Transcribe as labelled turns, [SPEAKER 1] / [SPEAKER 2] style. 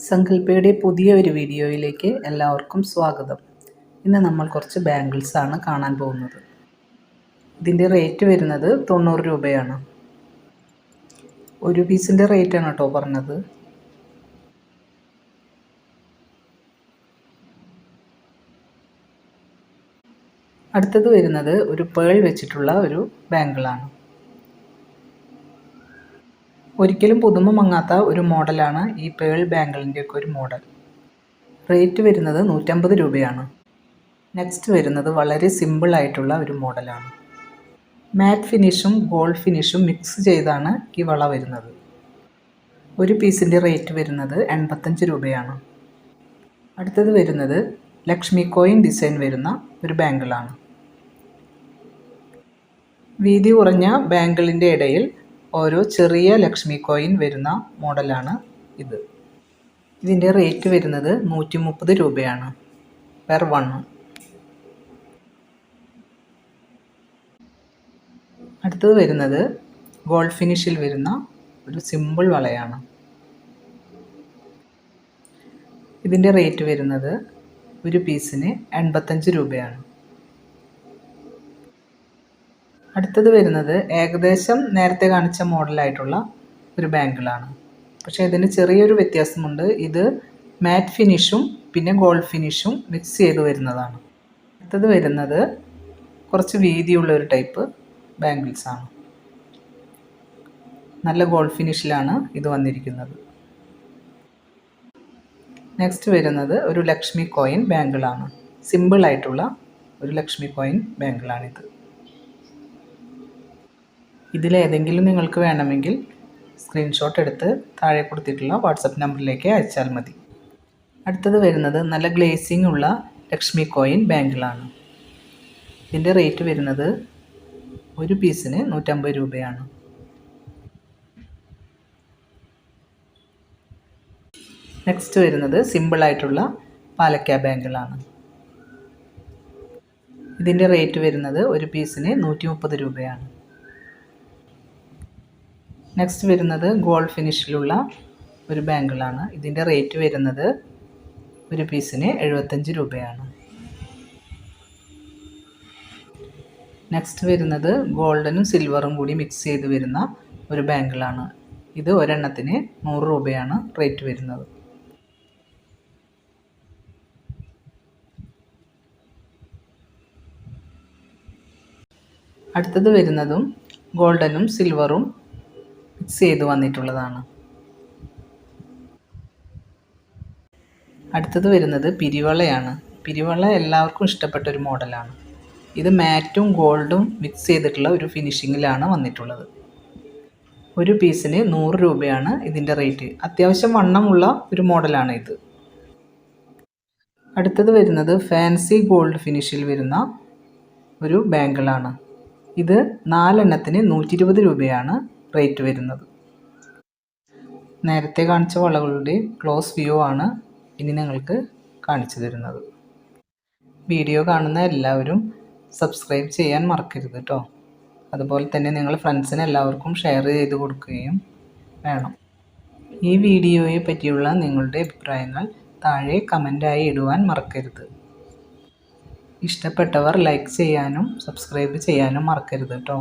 [SPEAKER 1] സങ്കല്പയുടെ പുതിയ ഒരു വീഡിയോയിലേക്ക് എല്ലാവർക്കും സ്വാഗതം. ഇന്ന് നമ്മൾ കുറച്ച് ബാംഗിൾസ് ആണ് കാണാൻ പോകുന്നത്. ഇതിൻ്റെ റേറ്റ് വരുന്നത് 90 രൂപയാണ്. ഒരു പീസിൻ്റെ റേറ്റാണ് കേട്ടോ പറഞ്ഞത്. അടുത്തത് വരുന്നത് ഒരു പേൾ വെച്ചിട്ടുള്ള ഒരു ബാംഗിളാണ്. ഒരിക്കലും പുതുമ മങ്ങാത്ത ഒരു മോഡലാണ് ഈ പേൾ ബാംഗിളിൻ്റെയൊക്കെ ഒരു മോഡൽ. റേറ്റ് വരുന്നത് 150 രൂപയാണ്. നെക്സ്റ്റ് വരുന്നത് വളരെ സിമ്പിളായിട്ടുള്ള ഒരു മോഡലാണ്. മാറ്റ് ഫിനിഷും ഗോൾഡ് ഫിനിഷും മിക്സ് ചെയ്താണ് ഈ വള വരുന്നത്. ഒരു പീസിൻ്റെ റേറ്റ് വരുന്നത് 85 രൂപയാണ്. അടുത്തത് വരുന്നത് ലക്ഷ്മി കോയിൻ ഡിസൈൻ വരുന്ന ഒരു ബാംഗിളാണ്. വീതി കുറഞ്ഞ ബാംഗിളിൻ്റെ ഇടയിൽ ഓരോ ചെറിയ ലക്ഷ്മി കോയിൻ വരുന്ന മോഡലാണ് ഇത്. ഇതിൻ്റെ റേറ്റ് വരുന്നത് 130 രൂപയാണ് പെർ വൺ. അടുത്തത് വരുന്നത് ഗോൾഡ് ഫിനിഷിൽ വരുന്ന ഒരു സിമ്പിൾ വളയാണ്. ഇതിൻ്റെ റേറ്റ് വരുന്നത് ഒരു പീസിന് 85 രൂപയാണ്. അടുത്തത് വരുന്നത് ഏകദേശം നേരത്തെ കാണിച്ച മോഡലായിട്ടുള്ള ഒരു ബാംഗിളാണ്. പക്ഷേ ഇതിന് ചെറിയൊരു വ്യത്യാസമുണ്ട്. ഇത് മാറ്റ് ഫിനിഷും പിന്നെ ഗോൾഡ് ഫിനിഷും മിക്സ് ചെയ്ത് വരുന്നതാണ്. അടുത്തത് വരുന്നത് കുറച്ച് വീതിയുള്ള ഒരു ടൈപ്പ് ബാംഗിൾസാണ്. നല്ല ഗോൾഡ് ഫിനിഷിലാണ് ഇത് വന്നിരിക്കുന്നത്. നെക്സ്റ്റ് വരുന്നത് ഒരു ലക്ഷ്മി കോയിൻ ബാംഗിളാണ്. സിമ്പിളായിട്ടുള്ള ഒരു ലക്ഷ്മി കോയിൻ ബാംഗിളാണിത്. ഇതിലേതെങ്കിലും നിങ്ങൾക്ക് വേണമെങ്കിൽ സ്ക്രീൻഷോട്ട് എടുത്ത് താഴെ കൊടുത്തിട്ടുള്ള വാട്സപ്പ് നമ്പറിലേക്ക് അയച്ചാൽ മതി. അടുത്തത് വരുന്നത് നല്ല ഗ്ലേസിംഗ് ഉള്ള ലക്ഷ്മി കോയിൻ ബാംഗിളാണ്. ഇതിൻ്റെ റേറ്റ് വരുന്നത് ഒരു പീസിന് 150 രൂപയാണ്. നെക്സ്റ്റ് വരുന്നത് സിമ്പിളായിട്ടുള്ള പാലക്ക ബാംഗിളാണ്. ഇതിൻ്റെ റേറ്റ് വരുന്നത് ഒരു പീസിന് 130 രൂപയാണ്. നെക്സ്റ്റ് വരുന്നത് ഗോൾഡ് ഫിനിഷിലുള്ള ഒരു ബാംഗിളാണ്. ഇതിൻ്റെ റേറ്റ് വരുന്നത് ഒരു പീസിന് 75 രൂപയാണ്. നെക്സ്റ്റ് വരുന്നത് ഗോൾഡനും സിൽവറും കൂടി മിക്സ് ചെയ്ത് വരുന്ന ഒരു ബാംഗിളാണ്. ഇത് ഒരെണ്ണത്തിന് 100 രൂപയാണ് റേറ്റ് വരുന്നത്. അടുത്തത് വരുന്നതും ഗോൾഡനും സിൽവറും മിക്സ് ചെയ്ത് വന്നിട്ടുള്ളതാണ്. അടുത്തത് വരുന്നത് പിരിവളയാണ്. പിരിവള എല്ലാവർക്കും ഇഷ്ടപ്പെട്ട ഒരു മോഡലാണ്. ഇത് മാറ്റും ഗോൾഡും മിക്സ് ചെയ്തിട്ടുള്ള ഒരു ഫിനിഷിങ്ങിലാണ് വന്നിട്ടുള്ളത്. ഒരു പീസിന് 100 രൂപയാണ് ഇതിൻ്റെ റേറ്റ്. അത്യാവശ്യം വണ്ണമുള്ള ഒരു മോഡലാണ് ഇത്. അടുത്തത് വരുന്നത് ഫാൻസി ഗോൾഡ് ഫിനിഷിൽ വരുന്ന ഒരു ബാംഗിളാണ്. ഇത് 4 എണ്ണത്തിന് 120 രൂപയാണ് റേറ്റ് വരുന്നത്. നേരത്തെ കാണിച്ച വളകളുടെ ക്ലോസ് വ്യൂ ആണ് ഇനി നിങ്ങൾക്ക് കാണിച്ചു തരുന്നത്. വീഡിയോ കാണുന്ന എല്ലാവരും സബ്സ്ക്രൈബ് ചെയ്യാൻ മറക്കരുത് കേട്ടോ. അതുപോലെ തന്നെ നിങ്ങൾ ഫ്രണ്ട്സിന് എല്ലാവർക്കും ഷെയർ ചെയ്ത് കൊടുക്കുകയും വേണം. ഈ വീഡിയോയെ പറ്റിയുള്ള നിങ്ങളുടെ അഭിപ്രായങ്ങൾ താഴെ കമൻ്റായി ഇടുവാൻ മറക്കരുത്. ഇഷ്ടപ്പെട്ടവർ ലൈക്ക് ചെയ്യാനും സബ്സ്ക്രൈബ് ചെയ്യാനും മറക്കരുത് കേട്ടോ.